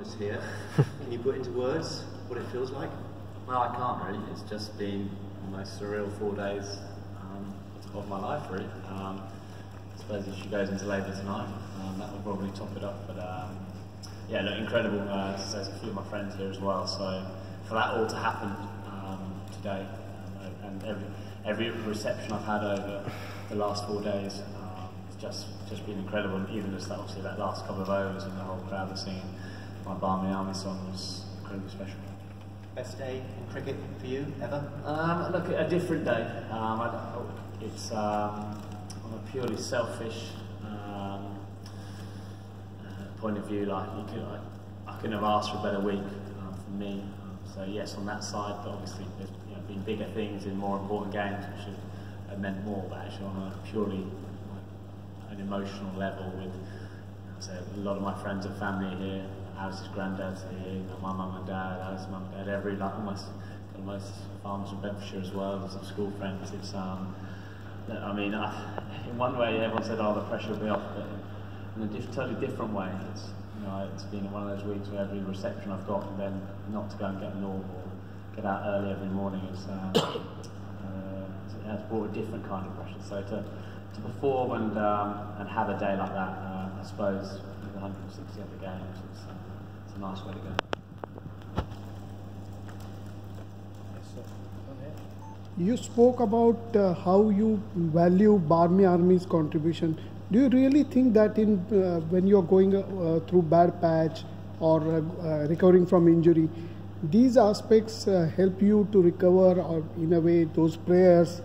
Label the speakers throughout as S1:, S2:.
S1: us here. Can you put into words what it feels like?
S2: No, I can't really. It's just been almost surreal 4 days of my life, really. I suppose if she goes into labour tonight, that will probably top it up. But yeah, look, incredible. There's a few of my friends here as well. So for that all to happen today, and every reception I've had over the last 4 days, it's just been incredible. And even just that, obviously that last couple of overs and the whole crowd was singing my Barmy Army song was incredibly special.
S1: Best day in cricket for you ever?
S2: Look, a different day. It's on a purely selfish point of view. Like I couldn't have asked for a better week for me. So yes, on that side, but obviously there's been bigger things in more important games which have meant more. But actually, on a purely an emotional level, with a lot of my friends and family are here. Alice's granddad's here, my mum and dad, Alice's mum and dad, almost farmers from Bedfordshire as well, and some school friends. It's I mean, in one way everyone said, oh, the pressure will be off, but in a totally different way. It's been one of those weeks where every reception I've got, and then not to go and get an orb or get out early every morning, it has brought a different kind of pressure. So to perform and have a day like that, I suppose with 160 other games, it's a nice way to go.
S3: You spoke about how you value Barmy Army's contribution. Do you really think that when you're going through bad patch or recovering from injury, these aspects help you to recover, or in a way those prayers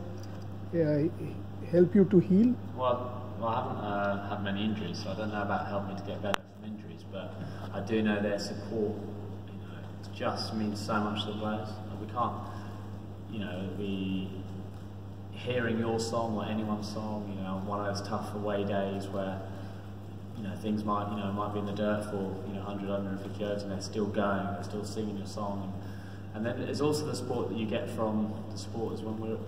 S3: help you to heal?
S2: Well, I haven't had many injuries, so I don't know about helping me to get better from injuries, but I do know their support, it just means so much to the players. We can't, be hearing your song or anyone's song, on one of those tough away days where, things might be in the dirt for, 100, 150 yards, and they're still going, they're still singing your song. And then there's also the support that you get from the supporters when we're,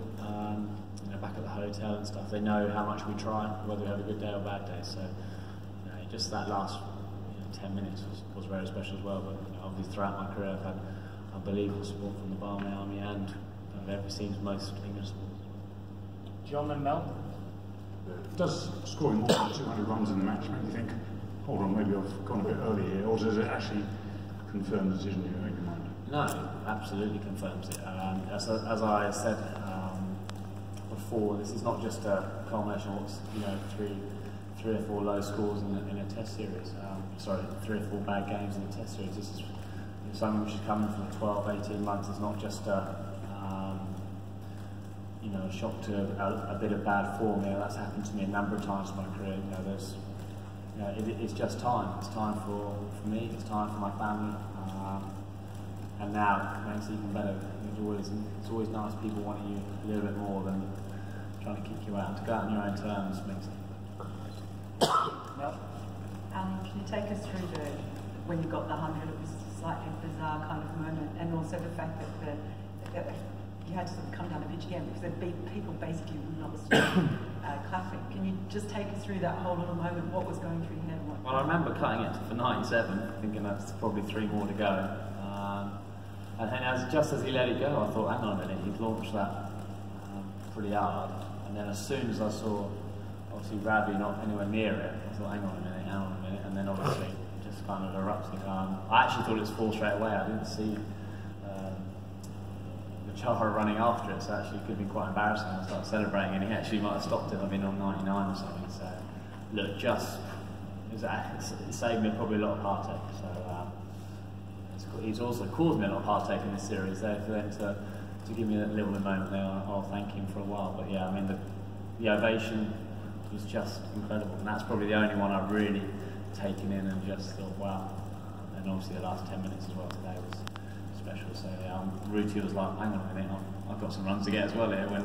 S2: back at the hotel and stuff. They know how much we try, whether we have a good day or a bad day. So, just that last 10 minutes was very special as well. But obviously throughout my career, I've had unbelievable support from the Barmy Army and ever seems most English supporters.
S4: John and Mel?
S5: Does scoring more than 200 runs in the match make you think, hold on, maybe I've gone a bit early here, or does it actually confirm the decision you make in mind?
S2: No, it absolutely confirms it. As I said before, this is not just a culmination of what's, three or four low scores in a test series. 3 or 4 bad games in a test series. This is something which is coming from 12, 18 months. It's not just a shock to a bit of bad form. That's happened to me a number of times in my career. It's just time. It's time for me. It's time for my family. And now it makes it even better. It's always nice people wanting you a little bit more than trying to kick you out. And to go out on your own terms makes it.
S4: Mel?
S6: Can you take us through when you got the 100? It was a slightly bizarre kind of moment, and also the fact that you had to sort of come down to pitch again because people basically would not stop clapping. Can you just take us through that whole little moment? What was going through your head?
S2: Well, I remember cutting it for 97, thinking that's probably 3 more to go. And then just as he let it go, I thought, hang on a minute, he'd launched that pretty hard. And then as soon as I saw, obviously, Radley not anywhere near it, I thought, hang on a minute. And then obviously it just kind of erupted. I actually thought it was 4 straight away. I didn't see Chara running after it, so actually it could have been quite embarrassing. I started celebrating and he actually might have stopped it. I've been on 99 or something, so look, it saved me probably a lot of heartache. So he's also caused me a lot of heartache in this series. So for them to give me that little moment there, I'll thank him for a while. But yeah, I mean the ovation was just incredible, and that's probably the only one I've really taken in and just thought, wow. And obviously the last 10 minutes as well today was special. So yeah, Ruti was like, hang on a minute, I've got some runs to get as well here. When I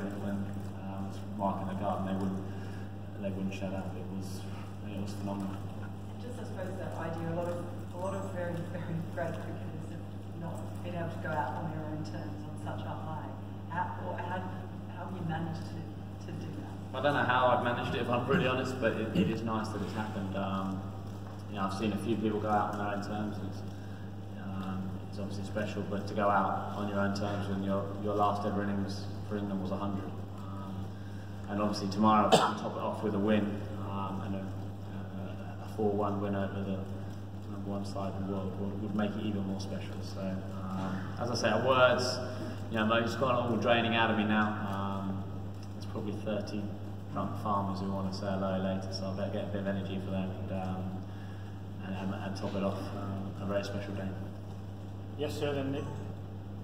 S2: was marking the garden, they wouldn't shut up. It was phenomenal.
S6: Just I suppose that idea, a lot of very, very great cricketers have not been able to go out on their own terms on such a high. How have you managed to do that?
S2: I don't know how I've managed it, if I'm really honest, but it is nice that it's happened. I've seen a few people go out on their own terms, and is obviously special, but to go out on your own terms when your last ever innings for England was 100. And obviously tomorrow, if we can top it off with a win and a 4-1 win over the number one side in the world would make it even more special. So, as I say, our words, it's got all draining out of me now. There's probably 30 drunk farmers who want to say hello later, so I better get a bit of energy for them and top it off a very special day.
S4: Yes, sir, then Nick.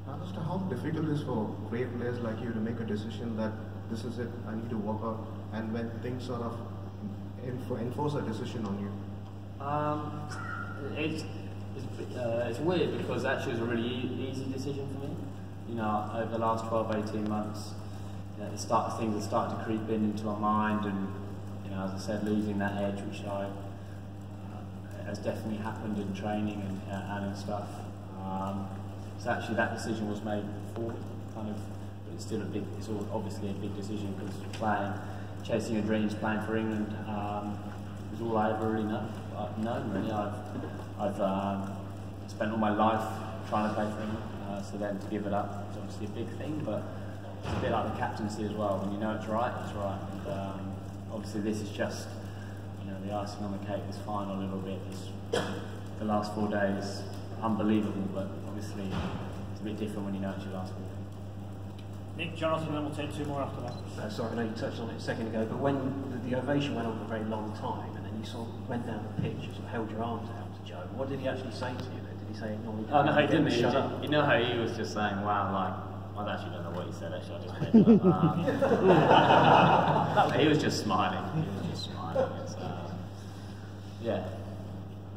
S7: Alastair, how difficult is for great players like you to make a decision that this is it, I need to walk out, and when things sort of enforce a decision on you?
S2: It's weird because actually it was a really easy decision for me. Over the last 12, 18 months, things have started to creep into my mind, and as I said, losing that edge, which has definitely happened in training and in stuff. So actually that decision was made before, but it's still it's obviously a big decision because chasing your dreams, playing for England, was all I ever really known really. I've spent all my life trying to play for England, so then to give it up is obviously a big thing, but it's a bit like the captaincy as well. When you know it's right, it's right. And obviously this is just the icing on the cake, this final little bit, the last 4 days, unbelievable, but obviously it's a bit different when you know it's your last 4 days.
S4: Nick, Jonathan, then we'll take 2 more after that.
S8: Sorry, I know you touched on it a second ago, but when the ovation went on for a very long time, and then you sort of went down the pitch and sort of held your arms out to Joe, what did he actually say to you then? Did he say, no,
S2: he didn't. Shut up? You know how he was just saying, wow, I actually don't know what he said, actually, I just made it up. He was just smiling. Yeah,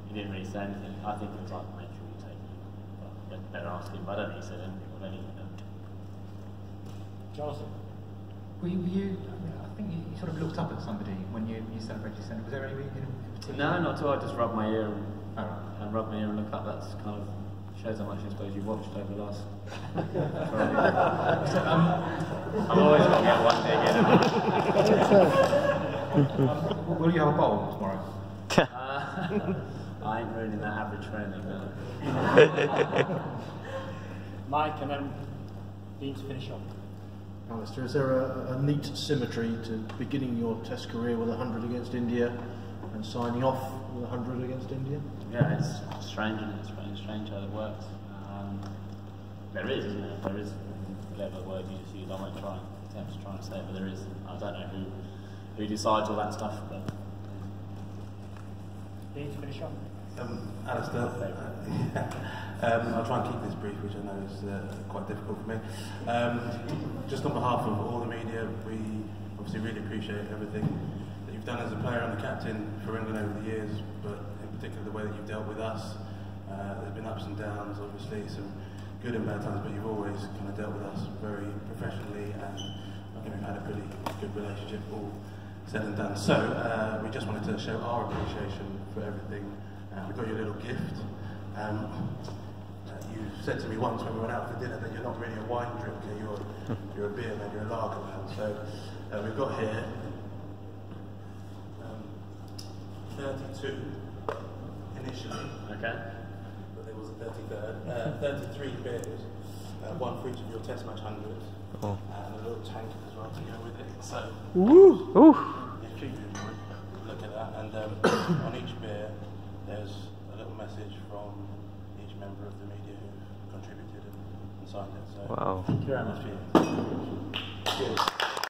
S2: he didn't really say anything. I think it was like, make sure you take it. But better ask him, but I don't think he said anything of any note.
S4: Jonathan?
S9: Were you I think you sort of looked up at somebody when you celebrated your centre. Was there any reason in particular?
S2: No, not at all. I just rubbed my ear and rubbed my ear and looked up. That's kind of shows how much I suppose you've watched over the last. I'm always going to get one dig in.
S9: Will you have a bowl tomorrow?
S2: I ain't ruining that average for anything, no.
S4: Mike, and then Dean to finish off.
S10: Alastair, is there a neat symmetry to beginning your Test career with 100 against India and signing off with 100 against India?
S2: Yeah, it's strange, isn't it? It's strange how it works. There is, isn't it? There is, whatever word you just use, I won't attempt to try and say it, but there is. I don't know who decides all that stuff, but...
S4: Dean to finish off.
S1: Alastair, I'll try and keep this brief, which I know is quite difficult for me. Just on behalf of all the media, we obviously really appreciate everything that you've done as a player and the captain for England over the years, but in particular the way that you've dealt with us. There's been ups and downs, obviously, some good and bad times, but you've always kind of dealt with us very professionally, and I think we've had a pretty good relationship, all said and done. So we just wanted to show our appreciation for everything. We got you a little gift. You said to me once when we went out for dinner that you're not really a wine drinker, you're a beer man, you're a lager man. So we've got here 32 initially.
S2: Okay.
S1: But there was a 33rd. 33 beers, one for each of your Test match 100s, and a little tank as well to go with it. So, if you look at that, and on each beer there's a little message from each member of the media who contributed and signed it. So,
S11: wow.
S1: Thank you very much. Cheers.